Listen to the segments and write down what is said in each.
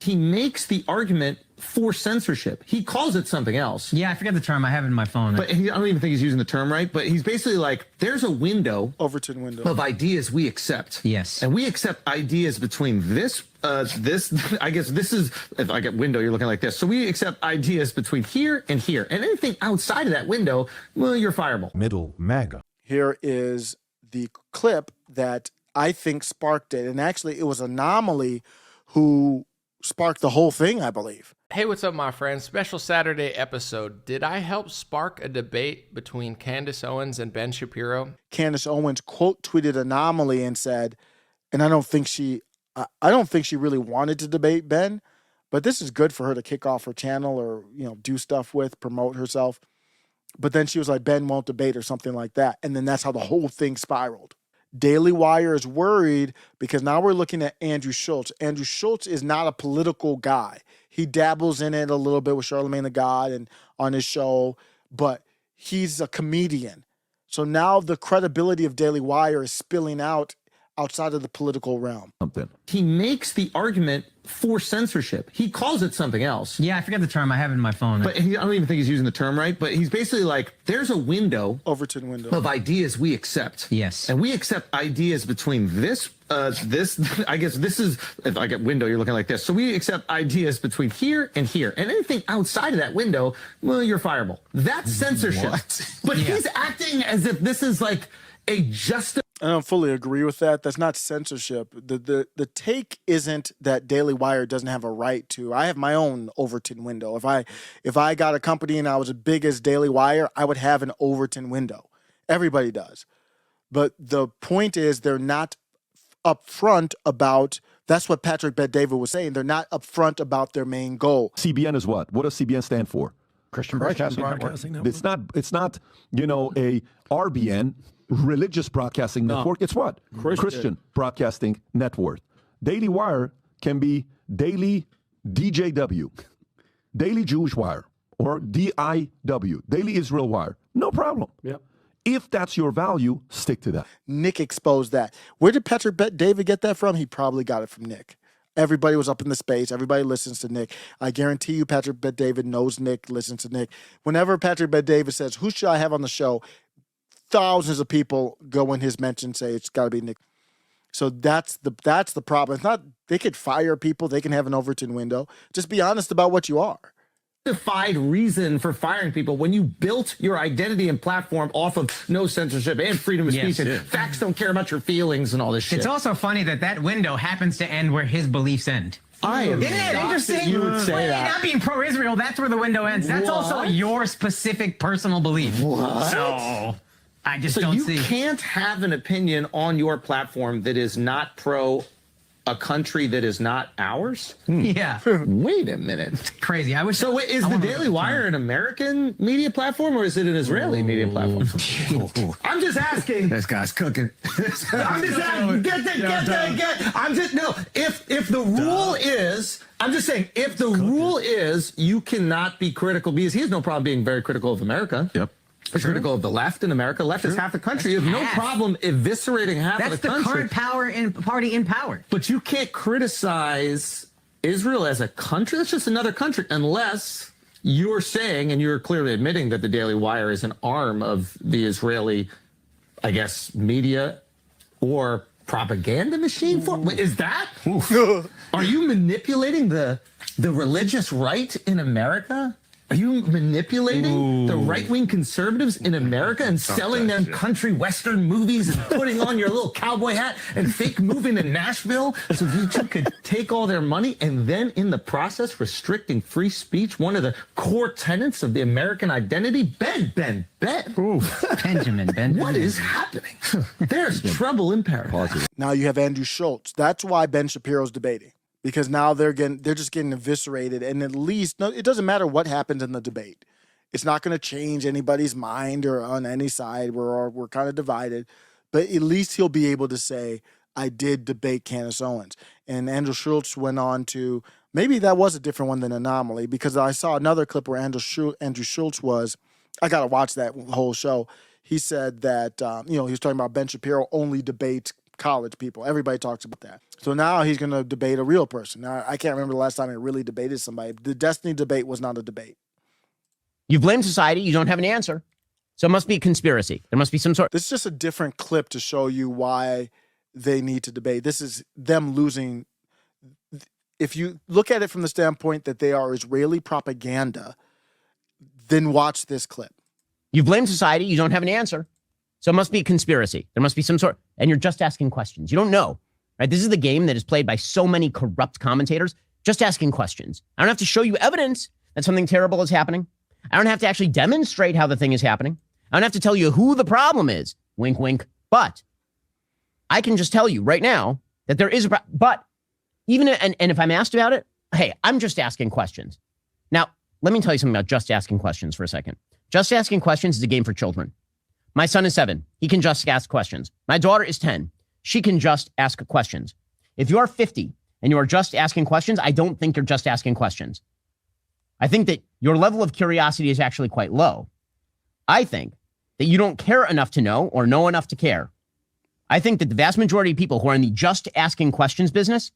He makes the argument for censorship. He calls it something else. Yeah, I forget the term. I have it in my phone. But I don't even think he's using the term right. But he's basically like, there's a window, Overton window, of ideas we accept. Yes. And we accept ideas between this, I guess this is, if I get window, you're looking like this. So we accept ideas between here and here. And anything outside of that window, well, you're fireable. Middle MAGA. Here is the clip that I think sparked it. And actually, it was Anomaly who sparked the whole thing, I believe. Hey, what's up, my friends? Special Saturday episode. Did I help spark a debate between Candace Owens and Ben Shapiro? Candace Owens quote tweeted Anomaly and said, and I don't think she really wanted to debate Ben, but this is good for her to kick off her channel or, you know, do stuff with, promote herself. But then she was like, Ben won't debate or something like that. And then that's how the whole thing spiraled. Daily Wire is worried because now we're looking at Andrew Schulz. Andrew Schulz is not a political guy. He dabbles in it a little bit with Charlemagne the God and on his show, but he's a comedian. So now the credibility of Daily Wire is spilling out outside of the political realm. He makes the argument for censorship. He calls it something else. Yeah, I forget the term. I have it in my phone. But I don't even think he's using the term right. But he's basically like, there's a window, Overton window, of ideas we accept. Yes. And we accept ideas between this, I guess this is, if I get window, you're looking like this. So we accept ideas between here and here. And anything outside of that window, well, you're fireable. That's censorship. What? But he's acting as if this is like a I don't fully agree with that. That's not censorship. The take isn't that Daily Wire doesn't have a right to. I have my own Overton window. If I got a company and I was as big as Daily Wire, I would have an Overton window. Everybody does. But the point is they're not upfront about, that's what Patrick Bet-David was saying. They're not upfront about their main goal. CBN is what? What does CBN stand for? Christian Broadcasting Network. It's not, you know, a RBN, Religious Broadcasting Network. It's what? Christian Broadcasting Network. Daily Wire can be Daily DJW, Daily Jewish Wire, or DIW, Daily Israel Wire. No problem. Yep. If that's your value, stick to that. Nick exposed that. Where did Patrick Bet-David get that from? He probably got it from Nick. Everybody was up in the space. Everybody listens to Nick. I guarantee you Patrick Bet-David knows Nick, listens to Nick. Whenever Patrick Bet-David says, who should I have on the show? Thousands of people go in his mention, say it's got to be Nick. So that's the problem. It's not, they could fire people. They can have an Overton window. Just be honest about what you are. Justified reason for firing people when you built your identity and platform off of no censorship and freedom of speech and facts don't care about your feelings and all this shit. It's also funny that that window happens to end where his beliefs end. Isn't it interesting? You would say that. Not being pro-Israel, that's where the window ends. That's also your specific personal belief. What? So I just don't see. You can't have an opinion on your platform that is not pro a country that is not ours? Yeah. Wait a minute. Crazy. I wish. So is the Daily Wire an American media platform or is it an Israeli media platform? I'm just asking. This guy's cooking. I'm just asking. If the rule is, I'm just saying, if the rule is you cannot be critical, because he has no problem being very critical of America. Yep. Critical of the left in America. Left is half the country. You have no problem eviscerating half of the country. That's the current party in power. But you can't criticize Israel as a country. That's just another country, unless you're saying, and you're clearly admitting, that the Daily Wire is an arm of the Israeli, I guess, media or propaganda machine. Is that? Are you manipulating the religious right in America? Are you manipulating the right-wing conservatives in America and selling them country western movies and putting on your little cowboy hat and fake moving to Nashville so you could take all their money and then in the process restricting free speech, one of the core tenets of the American identity? Ben. Benjamin. What is happening? There's trouble in paradise. Now you have Andrew Schulz. That's why Ben Shapiro's debating. Because now they're just getting eviscerated, and at least it doesn't matter what happens in the debate. It's not going to change anybody's mind or on any side. We're kind of divided, but at least he'll be able to say, "I did debate Candace Owens." And Andrew Schulz went on to, maybe that was a different one than Anomaly, because I saw another clip where Andrew Schulz was. I got to watch that whole show. He said that he was talking about Ben Shapiro only debates college people. Everybody talks about that. So now he's going to debate a real person. Now, I can't remember the last time he really debated somebody. The Destiny debate was not a debate. You blame society. You don't have an answer. So it must be a conspiracy. There must be some sort. This is just a different clip to show you why they need to debate. This is them losing. If you look at it from the standpoint that they are Israeli propaganda, then watch this clip. You blame society. You don't have an answer. So it must be a conspiracy. There must be some sort. And you're just asking questions. You don't know. Right? This is the game that is played by so many corrupt commentators. Just asking questions. I don't have to show you evidence that something terrible is happening. I don't have to actually demonstrate how the thing is happening. I don't have to tell you who the problem is. Wink, wink. But I can just tell you right now that there is a problem. But even, and if I'm asked about it, hey, I'm just asking questions. Now, let me tell you something about just asking questions for a second. Just asking questions is a game for children. My son is 7. He can just ask questions. My daughter is 10. She can just ask questions. If you are 50 and you are just asking questions, I don't think you're just asking questions. I think that your level of curiosity is actually quite low. I think that you don't care enough to know or know enough to care. I think that the vast majority of people who are in the just asking questions business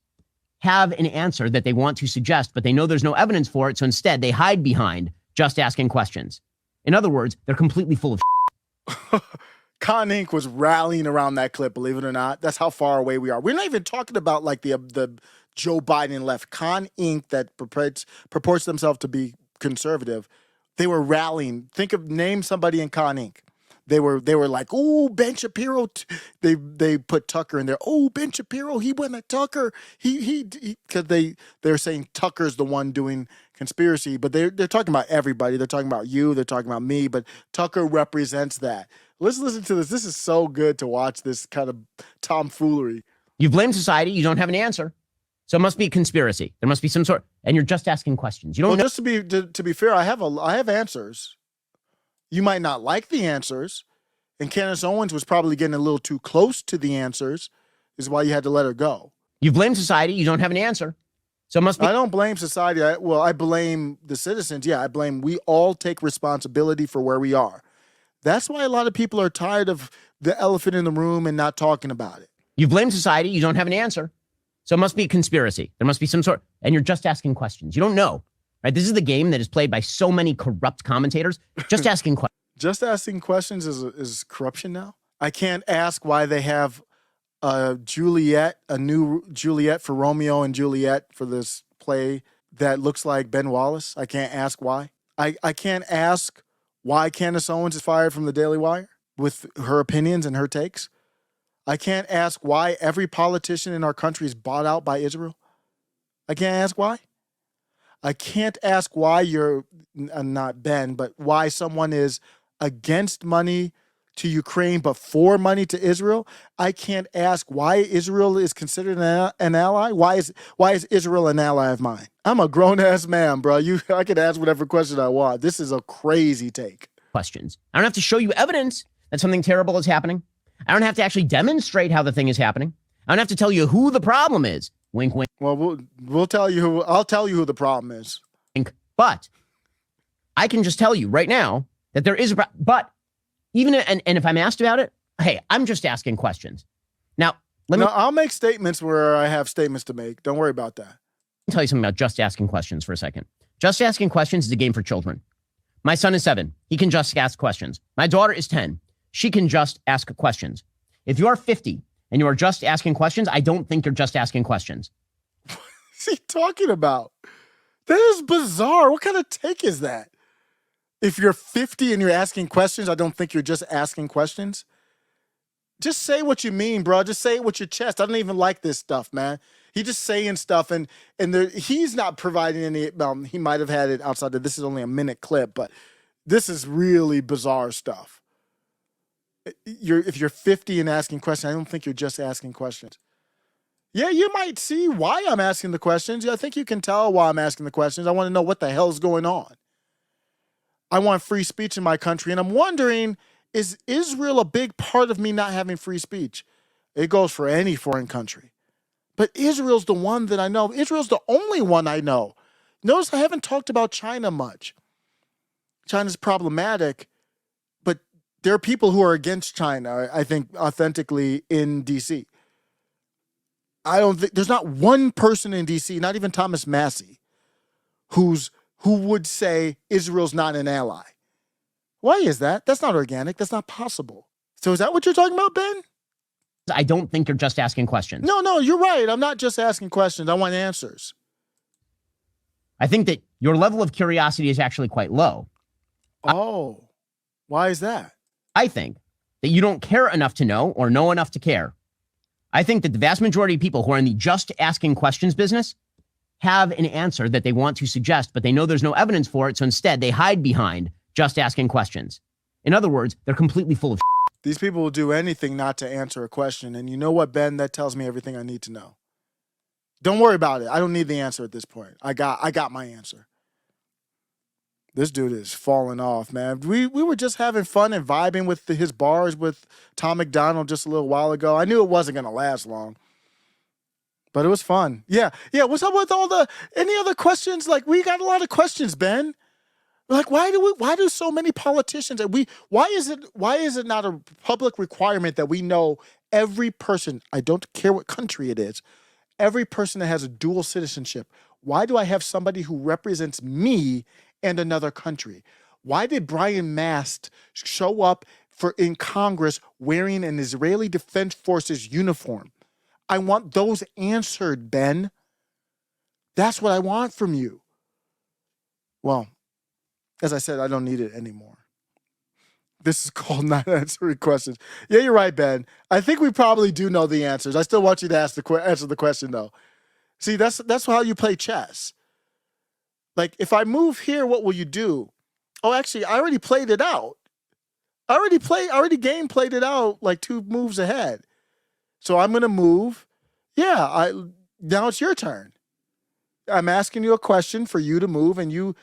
have an answer that they want to suggest, but they know there's no evidence for it. So instead, they hide behind just asking questions. In other words, they're completely full of Con Inc. was rallying around that clip, believe it or not. That's how far away we are. We're not even talking about like the Joe Biden left. Con Inc. that purports themselves to be conservative. They were rallying. Name somebody in Con Inc. They were like, oh, Ben Shapiro. They put Tucker in there. Oh, Ben Shapiro, he went at Tucker. Because they're saying Tucker's the one doing conspiracy, but they're talking about everybody. They're talking about you. They're talking about me. But Tucker represents that. Let's listen to this. This is so good to watch this kind of tomfoolery. You blame society. You don't have an answer. So it must be a conspiracy. There must be some sort. And you're just asking questions. You don't know. Just to be fair, I have answers. You might not like the answers, and Candace Owens was probably getting a little too close to the answers, is why you had to let her go. You blame society. You don't have an answer. So it must be. I don't blame society. I blame the citizens. Yeah, we all take responsibility for where we are. That's why a lot of people are tired of the elephant in the room and not talking about it. You blame society. You don't have an answer. So it must be a conspiracy. There must be some sort. And you're just asking questions. You don't know. Right? This is the game that is played by so many corrupt commentators. Just asking questions. Just asking questions is corruption now? I can't ask why they have a new Juliet for Romeo and Juliet for this play that looks like Ben Wallace. I can't ask why. I can't ask why Candace Owens is fired from the Daily Wire with her opinions and her takes. I can't ask why every politician in our country is bought out by Israel. I can't ask why. I can't ask why you're not Ben, but why someone is against money to Ukraine but for money to Israel. I can't ask why Israel is considered an ally. Why is Israel an ally of mine? I'm a grown-ass man, bro. I can ask whatever question I want. This is a crazy take. Questions. I don't have to show you evidence that something terrible is happening. I don't have to actually demonstrate how the thing is happening. I don't have to tell you who the problem is. Wink, wink. Well, we'll tell you who. I'll tell you who the problem is. Wink. But I can just tell you right now that there is a problem. But even and if I'm asked about it, hey, I'm just asking questions. Now, I'll make statements where I have statements to make. Don't worry about that. Let me tell you something about just asking questions for a second. Just asking questions is a game for children. My son is 7. He can just ask questions. My daughter is 10. She can just ask questions. If you are 50 and you are just asking questions, I don't think you're just asking questions. What's he talking about? That is bizarre. What kind of take is that? If you're 50 and you're asking questions, I don't think you're just asking questions. Just say what you mean, bro. Just say it with your chest. I don't even like this stuff, man. He's just saying stuff, and he's not providing any. He might have had it outside of this. Is only a minute clip, but this is really bizarre stuff. If you're 50 and asking questions, I don't think you're just asking questions. Yeah, you might see why I'm asking the questions. Yeah, I think you can tell why I'm asking the questions. I want to know what the hell is going on. I want free speech in my country, and I'm wondering, is Israel a big part of me not having free speech? It goes for any foreign country. But Israel's the one that I know. Israel's the only one I know. Notice I haven't talked about China much. China's problematic, but there are people who are against China, I think, authentically in D.C. I don't think there's not one person in DC, not even Thomas Massey, who would say Israel's not an ally. Why is that? That's not organic. That's not possible. So is that what you're talking about, Ben? I don't think you're just asking questions. No, you're right. I'm not just asking questions. I want answers. I think that your level of curiosity is actually quite low. Oh, why is that? I think that you don't care enough to know or know enough to care. I think that the vast majority of people who are in the just asking questions business have an answer that they want to suggest, but they know there's no evidence for it. So instead, they hide behind just asking questions. In other words, they're completely full of shit. These people will do anything not to answer a question. And you know what, Ben? That tells me everything I need to know. Don't worry about it. I don't need the answer at this point. I got my answer. This dude is falling off, man. We were just having fun and vibing with his bars with Tom McDonald just a little while ago. I knew it wasn't going to last long. But it was fun. Yeah. What's up with any other questions? Like, we got a lot of questions, Ben. Like, why do so many politicians, why is it not a public requirement that we know every person, I don't care what country it is, every person that has a dual citizenship? Why do I have somebody who represents me and another country? Why did Brian Mast show up in Congress wearing an Israeli Defense Forces uniform? I want those answered, Ben. That's what I want from you. Well, as I said, I don't need it anymore. This is called not answering questions. Yeah, you're right, Ben. I think we probably do know the answers. I still want you to answer the question, though. See, that's how you play chess. Like, if I move here, what will you do? Oh, actually, I already played it out. I already played it out like 2 moves ahead. So I'm going to move. Yeah, now it's your turn. I'm asking you a question for you to move, and you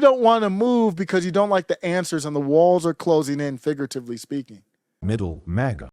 don't want to move because you don't like the answers and the walls are closing in, figuratively speaking. Middle MAGA.